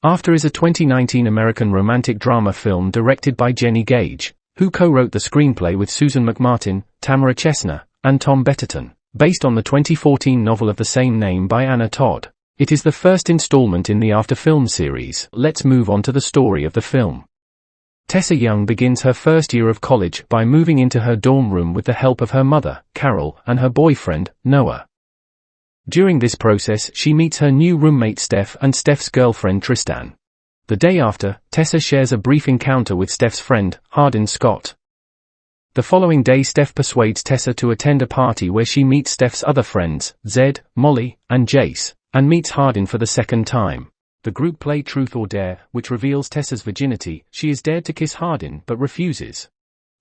After is a 2019 American romantic drama film directed by Jenny Gage, who co-wrote the screenplay with Susan McMartin, Tamara Chesner, and Tom Betterton, based on the 2014 novel of the same name by Anna Todd. It is the first installment in the After film series. Let's move on to the story of the film. Tessa Young begins her first year of college by moving into her dorm room with the help of her mother, Carol, and her boyfriend, Noah. During this process she meets her new roommate Steph and Steph's girlfriend Tristan. The day after, Tessa shares a brief encounter with Steph's friend, Hardin Scott. The following day Steph persuades Tessa to attend a party where she meets Steph's other friends, Zed, Molly, and Jace, and meets Hardin for the second time. The group play Truth or Dare, which reveals Tessa's virginity. She is dared to kiss Hardin but refuses.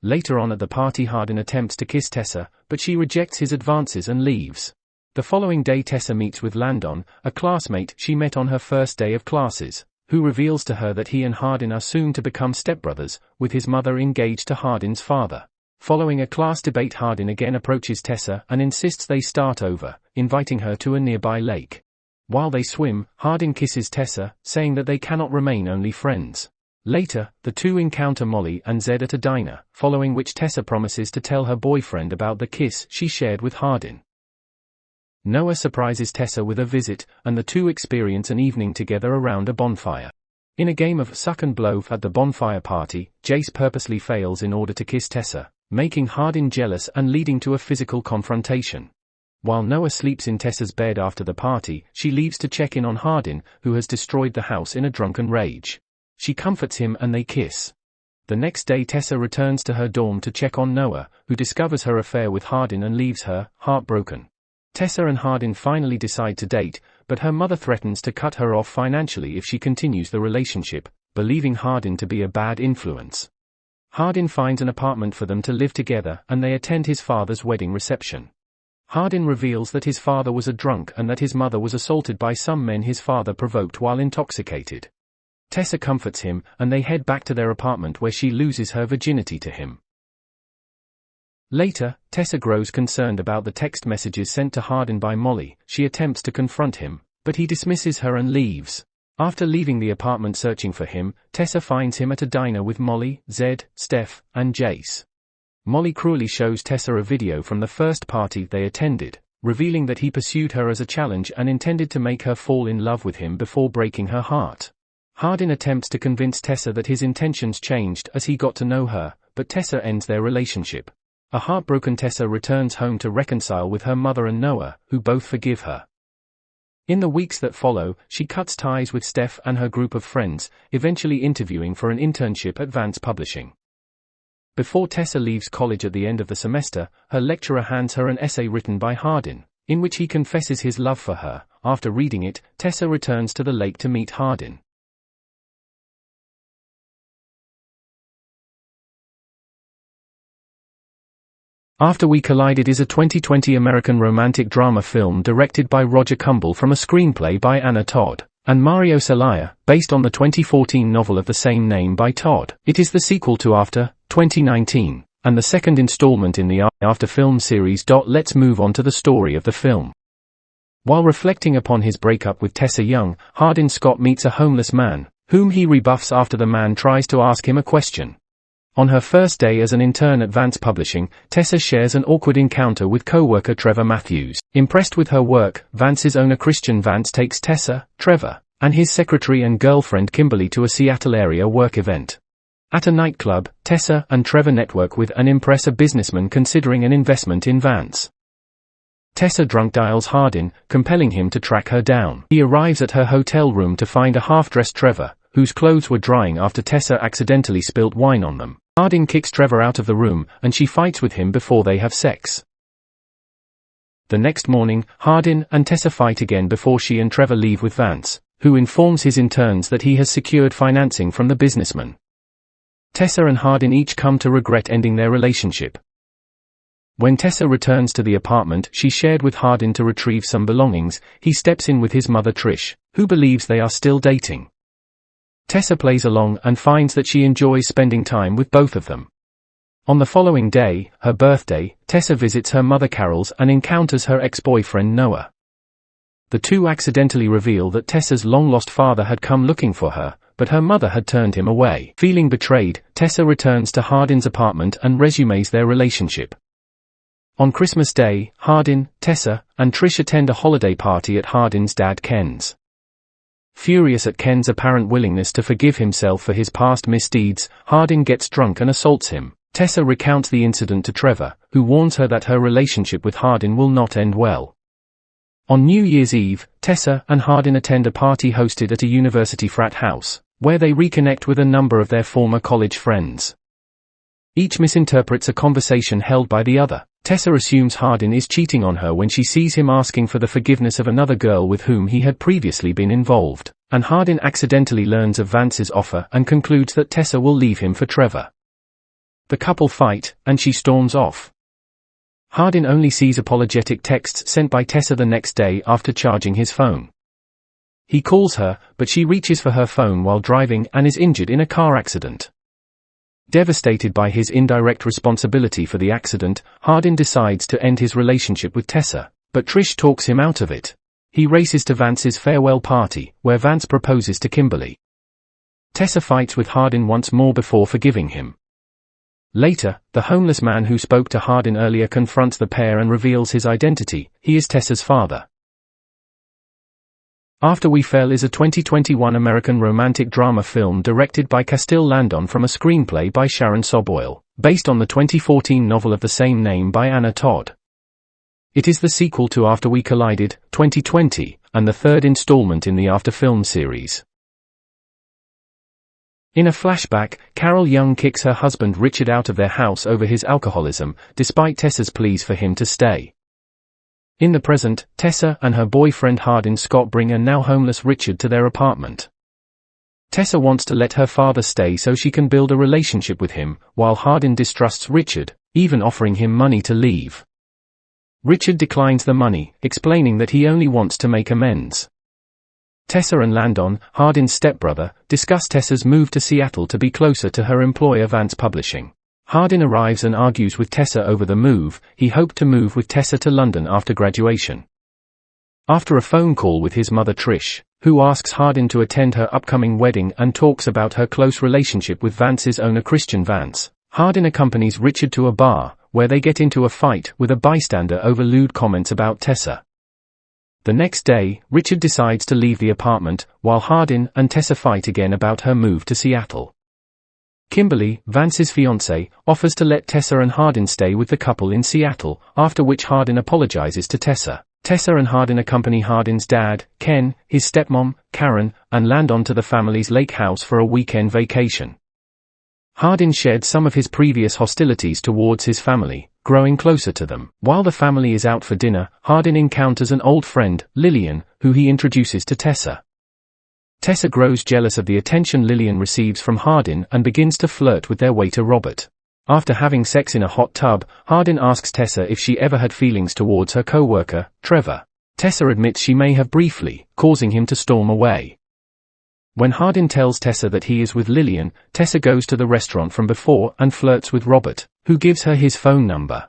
Later on at the party Hardin attempts to kiss Tessa, but she rejects his advances and leaves. The following day Tessa meets with Landon, a classmate she met on her first day of classes, who reveals to her that he and Hardin are soon to become stepbrothers, with his mother engaged to Hardin's father. Following a class debate Hardin again approaches Tessa and insists they start over, inviting her to a nearby lake. While they swim, Hardin kisses Tessa, saying that they cannot remain only friends. Later, the two encounter Molly and Zed at a diner, following which Tessa promises to tell her boyfriend about the kiss she shared with Hardin. Noah surprises Tessa with a visit, and the two experience an evening together around a bonfire. In a game of suck and blow at the bonfire party, Jace purposely fails in order to kiss Tessa, making Hardin jealous and leading to a physical confrontation. While Noah sleeps in Tessa's bed after the party, she leaves to check in on Hardin, who has destroyed the house in a drunken rage. She comforts him and they kiss. The next day Tessa returns to her dorm to check on Noah, who discovers her affair with Hardin and leaves her, heartbroken. Tessa and Hardin finally decide to date, but her mother threatens to cut her off financially if she continues the relationship, believing Hardin to be a bad influence. Hardin finds an apartment for them to live together and they attend his father's wedding reception. Hardin reveals that his father was a drunk and that his mother was assaulted by some men his father provoked while intoxicated. Tessa comforts him, and they head back to their apartment where she loses her virginity to him. Later, Tessa grows concerned about the text messages sent to Hardin by Molly. She attempts to confront him, but he dismisses her and leaves. After leaving the apartment searching for him, Tessa finds him at a diner with Molly, Zed, Steph, and Jace. Molly cruelly shows Tessa a video from the first party they attended, revealing that he pursued her as a challenge and intended to make her fall in love with him before breaking her heart. Hardin attempts to convince Tessa that his intentions changed as he got to know her, but Tessa ends their relationship. A heartbroken Tessa returns home to reconcile with her mother and Noah, who both forgive her. In the weeks that follow, she cuts ties with Steph and her group of friends, eventually interviewing for an internship at Vance Publishing. Before Tessa leaves college at the end of the semester, her lecturer hands her an essay written by Hardin, in which he confesses his love for her. After reading it, Tessa returns to the lake to meet Hardin. After We Collided is a 2020 American romantic drama film directed by Roger Kumble from a screenplay by Anna Todd and Mario Celaya, based on the 2014 novel of the same name by Todd. It is the sequel to After, 2019, and the second installment in the After film series. Let's move on to the story of the film. While reflecting upon his breakup with Tessa Young, Hardin Scott meets a homeless man, whom he rebuffs after the man tries to ask him a question. On her first day as an intern at Vance Publishing, Tessa shares an awkward encounter with co-worker Trevor Matthews. Impressed with her work, Vance's owner Christian Vance takes Tessa, Trevor, and his secretary and girlfriend Kimberly to a Seattle area work event. At a nightclub, Tessa and Trevor network with and impress a businessman considering an investment in Vance. Tessa drunk dials Hardin, compelling him to track her down. He arrives at her hotel room to find a half-dressed Trevor, whose clothes were drying after Tessa accidentally spilt wine on them. Hardin kicks Trevor out of the room, and she fights with him before they have sex. The next morning, Hardin and Tessa fight again before she and Trevor leave with Vance, who informs his interns that he has secured financing from the businessman. Tessa and Hardin each come to regret ending their relationship. When Tessa returns to the apartment she shared with Hardin to retrieve some belongings, he steps in with his mother Trish, who believes they are still dating. Tessa plays along and finds that she enjoys spending time with both of them. On the following day, her birthday, Tessa visits her mother Carol's and encounters her ex-boyfriend Noah. The two accidentally reveal that Tessa's long-lost father had come looking for her, but her mother had turned him away. Feeling betrayed, Tessa returns to Hardin's apartment and resumes their relationship. On Christmas Day, Hardin, Tessa, and Trish attend a holiday party at Hardin's dad Ken's. Furious at Ken's apparent willingness to forgive himself for his past misdeeds, Hardin gets drunk and assaults him. Tessa recounts the incident to Trevor, who warns her that her relationship with Hardin will not end well. On New Year's Eve, Tessa and Hardin attend a party hosted at a university frat house, where they reconnect with a number of their former college friends. Each misinterprets a conversation held by the other. Tessa assumes Hardin is cheating on her when she sees him asking for the forgiveness of another girl with whom he had previously been involved, and Hardin accidentally learns of Vance's offer and concludes that Tessa will leave him for Trevor. The couple fight, and she storms off. Hardin only sees apologetic texts sent by Tessa the next day after charging his phone. He calls her, but she reaches for her phone while driving and is injured in a car accident. Devastated by his indirect responsibility for the accident, Hardin decides to end his relationship with Tessa, but Trish talks him out of it. He races to Vance's farewell party, where Vance proposes to Kimberly. Tessa fights with Hardin once more before forgiving him. Later, the homeless man who spoke to Hardin earlier confronts the pair and reveals his identity. He is Tessa's father. After We Fell is a 2021 American romantic drama film directed by Castile Landon from a screenplay by Sharon Soboyle, based on the 2014 novel of the same name by Anna Todd. It is the sequel to After We Collided, 2020, and the third installment in the After film series. In a flashback, Carol Young kicks her husband Richard out of their house over his alcoholism, despite Tessa's pleas for him to stay. In the present, Tessa and her boyfriend Hardin Scott bring a now homeless Richard to their apartment. Tessa wants to let her father stay so she can build a relationship with him, while Hardin distrusts Richard, even offering him money to leave. Richard declines the money, explaining that he only wants to make amends. Tessa and Landon, Hardin's stepbrother, discuss Tessa's move to Seattle to be closer to her employer Vance Publishing. Hardin arrives and argues with Tessa over the move. He hoped to move with Tessa to London after graduation. After a phone call with his mother Trish, who asks Hardin to attend her upcoming wedding and talks about her close relationship with Vance's owner Christian Vance, Hardin accompanies Richard to a bar, where they get into a fight with a bystander over lewd comments about Tessa. The next day, Richard decides to leave the apartment, while Hardin and Tessa fight again about her move to Seattle. Kimberly, Vance's fiancée, offers to let Tessa and Hardin stay with the couple in Seattle, after which Hardin apologizes to Tessa. Tessa and Hardin accompany Hardin's dad, Ken, his stepmom, Karen, and Landon to the family's lake house for a weekend vacation. Hardin shared some of his previous hostilities towards his family, growing closer to them. While the family is out for dinner, Hardin encounters an old friend, Lillian, who he introduces to Tessa. Tessa grows jealous of the attention Lillian receives from Hardin and begins to flirt with their waiter Robert. After having sex in a hot tub, Hardin asks Tessa if she ever had feelings towards her co-worker, Trevor. Tessa admits she may have briefly, causing him to storm away. When Hardin tells Tessa that he is with Lillian, Tessa goes to the restaurant from before and flirts with Robert, who gives her his phone number.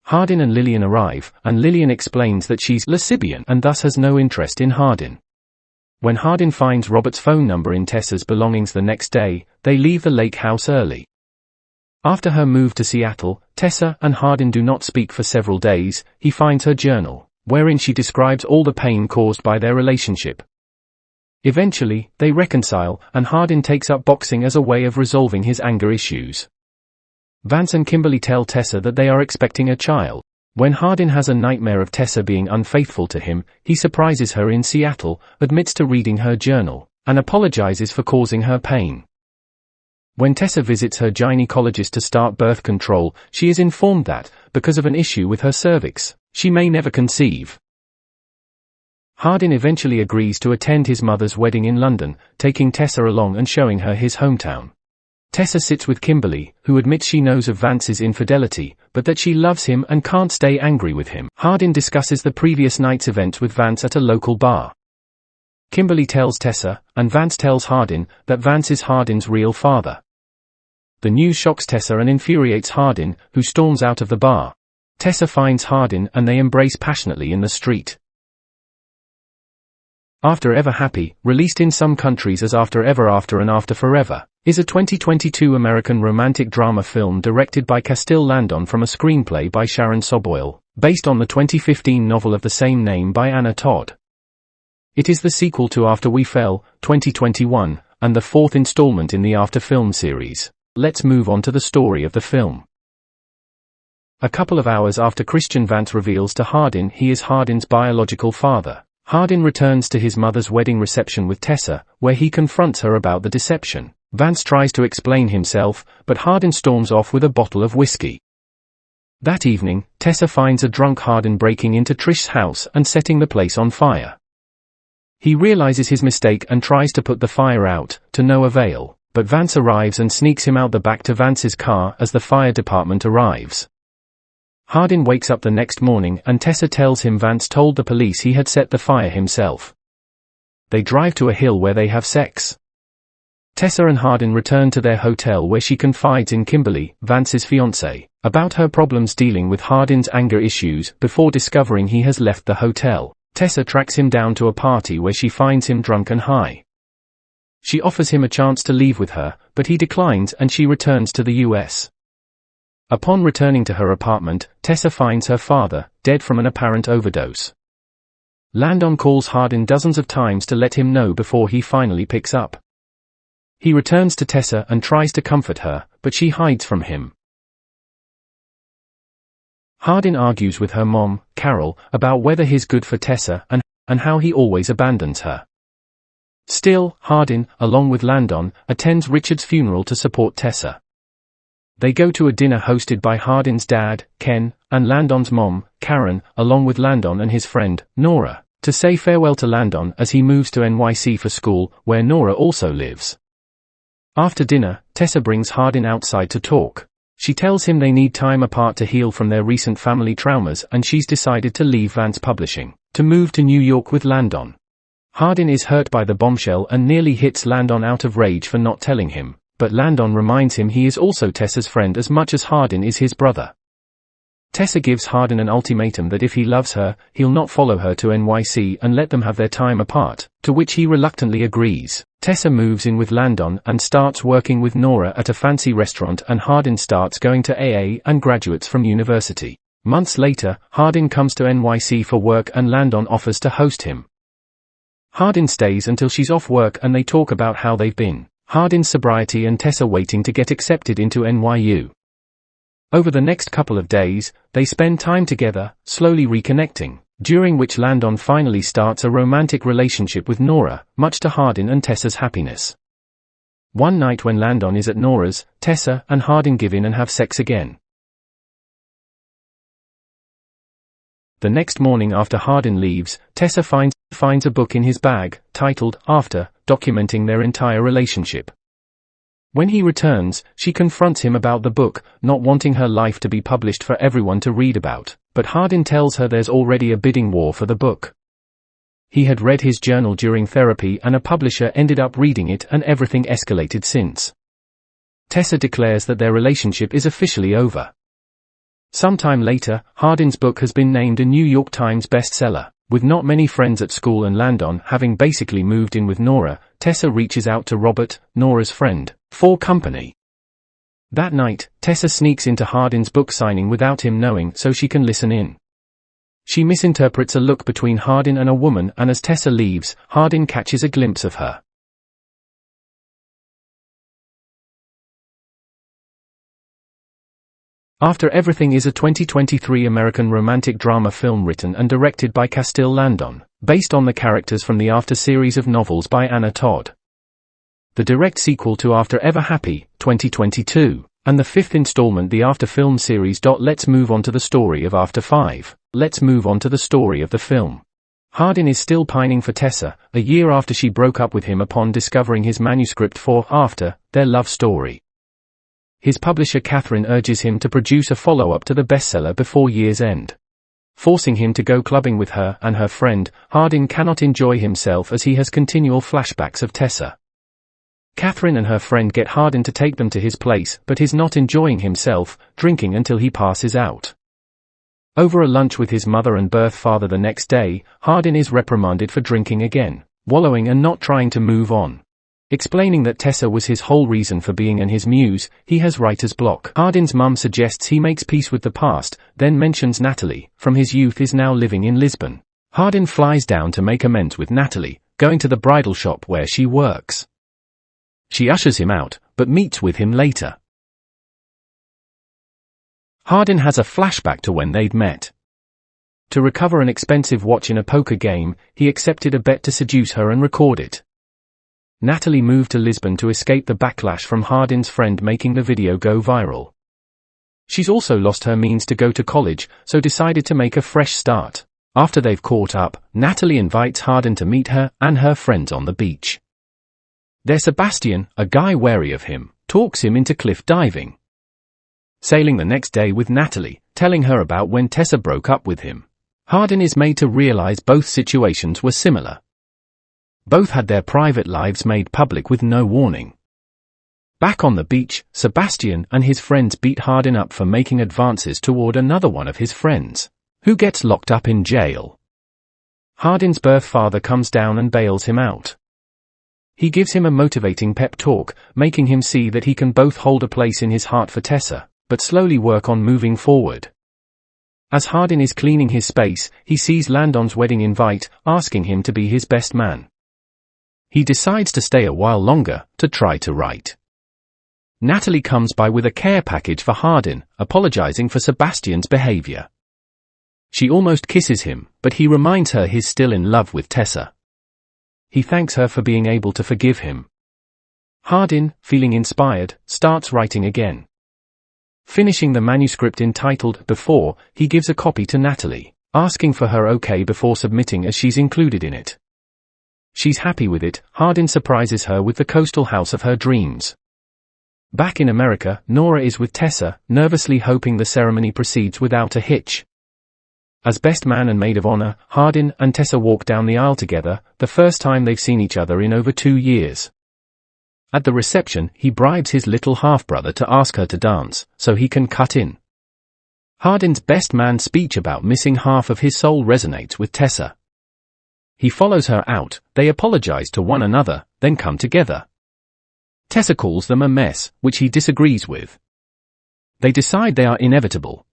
Hardin and Lillian arrive, and Lillian explains that she's lesbian and thus has no interest in Hardin. When Hardin finds Robert's phone number in Tessa's belongings the next day, they leave the lake house early. After her move to Seattle, Tessa and Hardin do not speak for several days. He finds her journal, wherein she describes all the pain caused by their relationship. Eventually, they reconcile, and Hardin takes up boxing as a way of resolving his anger issues. Vance and Kimberly tell Tessa that they are expecting a child. When Hardin has a nightmare of Tessa being unfaithful to him, he surprises her in Seattle, admits to reading her journal, and apologizes for causing her pain. When Tessa visits her gynecologist to start birth control, she is informed that, because of an issue with her cervix, she may never conceive. Hardin eventually agrees to attend his mother's wedding in London, taking Tessa along and showing her his hometown. Tessa sits with Kimberly, who admits she knows of Vance's infidelity, but that she loves him and can't stay angry with him. Hardin discusses the previous night's events with Vance at a local bar. Kimberly tells Tessa, and Vance tells Hardin, that Vance is Hardin's real father. The news shocks Tessa and infuriates Hardin, who storms out of the bar. Tessa finds Hardin and they embrace passionately in the street. After Ever Happy, released in some countries as After Ever After and After Forever, is a 2022 American romantic drama film directed by Castile Landon from a screenplay by Sharon Soboyle, based on the 2015 novel of the same name by Anna Todd. It is the sequel to After We Fell, 2021, and the fourth installment in the After film series. Let's move on to the story of the film. A couple of hours after Christian Vance reveals to Hardin he is Hardin's biological father, Hardin returns to his mother's wedding reception with Tessa, where he confronts her about the deception. Vance tries to explain himself, but Hardin storms off with a bottle of whiskey. That evening, Tessa finds a drunk Hardin breaking into Trish's house and setting the place on fire. He realizes his mistake and tries to put the fire out, to no avail, but Vance arrives and sneaks him out the back to Vance's car as the fire department arrives. Hardin wakes up the next morning and Tessa tells him Vance told the police he had set the fire himself. They drive to a hill where they have sex. Tessa and Hardin return to their hotel where she confides in Kimberly, Vance's fiancée, about her problems dealing with Hardin's anger issues before discovering he has left the hotel. Tessa tracks him down to a party where she finds him drunk and high. She offers him a chance to leave with her, but he declines and she returns to the US. Upon returning to her apartment, Tessa finds her father, dead from an apparent overdose. Landon calls Hardin dozens of times to let him know before he finally picks up. He returns to Tessa and tries to comfort her, but she hides from him. Hardin argues with her mom, Carol, about whether he's good for Tessa and how he always abandons her. Still, Hardin, along with Landon, attends Richard's funeral to support Tessa. They go to a dinner hosted by Hardin's dad, Ken, and Landon's mom, Karen, along with Landon and his friend, Nora, to say farewell to Landon as he moves to NYC for school, where Nora also lives. After dinner, Tessa brings Hardin outside to talk. She tells him they need time apart to heal from their recent family traumas and she's decided to leave Vance Publishing, to move to New York with Landon. Hardin is hurt by the bombshell and nearly hits Landon out of rage for not telling him, but Landon reminds him he is also Tessa's friend as much as Hardin is his brother. Tessa gives Hardin an ultimatum that if he loves her, he'll not follow her to NYC and let them have their time apart, to which he reluctantly agrees. Tessa moves in with Landon and starts working with Nora at a fancy restaurant and Hardin starts going to AA and graduates from university. Months later, Hardin comes to NYC for work and Landon offers to host him. Hardin stays until she's off work and they talk about how they've been, Hardin's sobriety and Tessa waiting to get accepted into NYU. Over the next couple of days, they spend time together, slowly reconnecting, during which Landon finally starts a romantic relationship with Nora, much to Hardin and Tessa's happiness. One night when Landon is at Nora's, Tessa and Hardin give in and have sex again. The next morning after Hardin leaves, Tessa finds a book in his bag, titled After, documenting their entire relationship. When he returns, she confronts him about the book, not wanting her life to be published for everyone to read about, but Hardin tells her there's already a bidding war for the book. He had read his journal during therapy and a publisher ended up reading it and everything escalated since. Tessa declares that their relationship is officially over. Sometime later, Hardin's book has been named a New York Times bestseller. With not many friends at school and Landon having basically moved in with Nora, Tessa reaches out to Robert, Nora's friend, for company. That night, Tessa sneaks into Hardin's book signing without him knowing so she can listen in. She misinterprets a look between Hardin and a woman and as Tessa leaves, Hardin catches a glimpse of her. After Everthing is a 2023 American romantic drama film written and directed by Castile Landon, based on the characters from the After series of novels by Anna Todd. The direct sequel to After Ever Happy, 2022, and the fifth installment the After film series. Let's move on to the story of After 5. Let's move on to the story of the film. Hardin is still pining for Tessa, a year after she broke up with him upon discovering his manuscript for After, their love story. His publisher Catherine urges him to produce a follow-up to the bestseller before year's end. Forcing him to go clubbing with her and her friend, Hardin cannot enjoy himself as he has continual flashbacks of Tessa. Catherine and her friend get Hardin to take them to his place, but he's not enjoying himself, drinking until he passes out. Over a lunch with his mother and birth father the next day, Hardin is reprimanded for drinking again, wallowing and not trying to move on. Explaining that Tessa was his whole reason for being and his muse, he has writer's block. Hardin's mum suggests he makes peace with the past, then mentions Natalie, from his youth, is now living in Lisbon. Hardin flies down to make amends with Natalie, going to the bridal shop where she works. She ushers him out, but meets with him later. Hardin has a flashback to when they'd met. To recover an expensive watch in a poker game, he accepted a bet to seduce her and record it. Natalie moved to Lisbon to escape the backlash from Hardin's friend making the video go viral. She's also lost her means to go to college, so decided to make a fresh start. After they've caught up, Natalie invites Hardin to meet her and her friends on the beach. There Sebastian, a guy wary of him, talks him into cliff diving. Sailing the next day with Natalie, telling her about when Tessa broke up with him. Hardin is made to realize both situations were similar. Both had their private lives made public with no warning. Back on the beach, Sebastian and his friends beat Hardin up for making advances toward another one of his friends, who gets locked up in jail. Hardin's birth father comes down and bails him out. He gives him a motivating pep talk, making him see that he can both hold a place in his heart for Tessa, but slowly work on moving forward. As Hardin is cleaning his space, he sees Landon's wedding invite, asking him to be his best man. He decides to stay a while longer, to try to write. Natalie comes by with a care package for Hardin, apologizing for Sebastian's behavior. She almost kisses him, but he reminds her he's still in love with Tessa. He thanks her for being able to forgive him. Hardin, feeling inspired, starts writing again. Finishing the manuscript entitled Before, he gives a copy to Natalie, asking for her okay before submitting as she's included in it. She's happy with it. Hardin surprises her with the coastal house of her dreams. Back in America, Nora is with Tessa, nervously hoping the ceremony proceeds without a hitch. As best man and maid of honor, Hardin and Tessa walk down the aisle together, the first time they've seen each other in over 2 years. At the reception, he bribes his little half-brother to ask her to dance, so he can cut in. Hardin's best man speech about missing half of his soul resonates with Tessa. He follows her out, they apologize to one another, then come together. Tessa calls them a mess, which he disagrees with. They decide they are inevitable.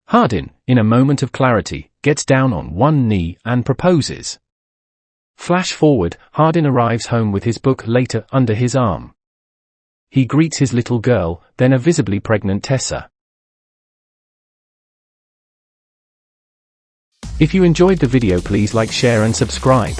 Hardin, in a moment of clarity, gets down on one knee and proposes. Flash forward, Hardin arrives home with his book later under his arm. He greets his little girl, then a visibly pregnant Tessa. If you enjoyed the video, please like, share and subscribe.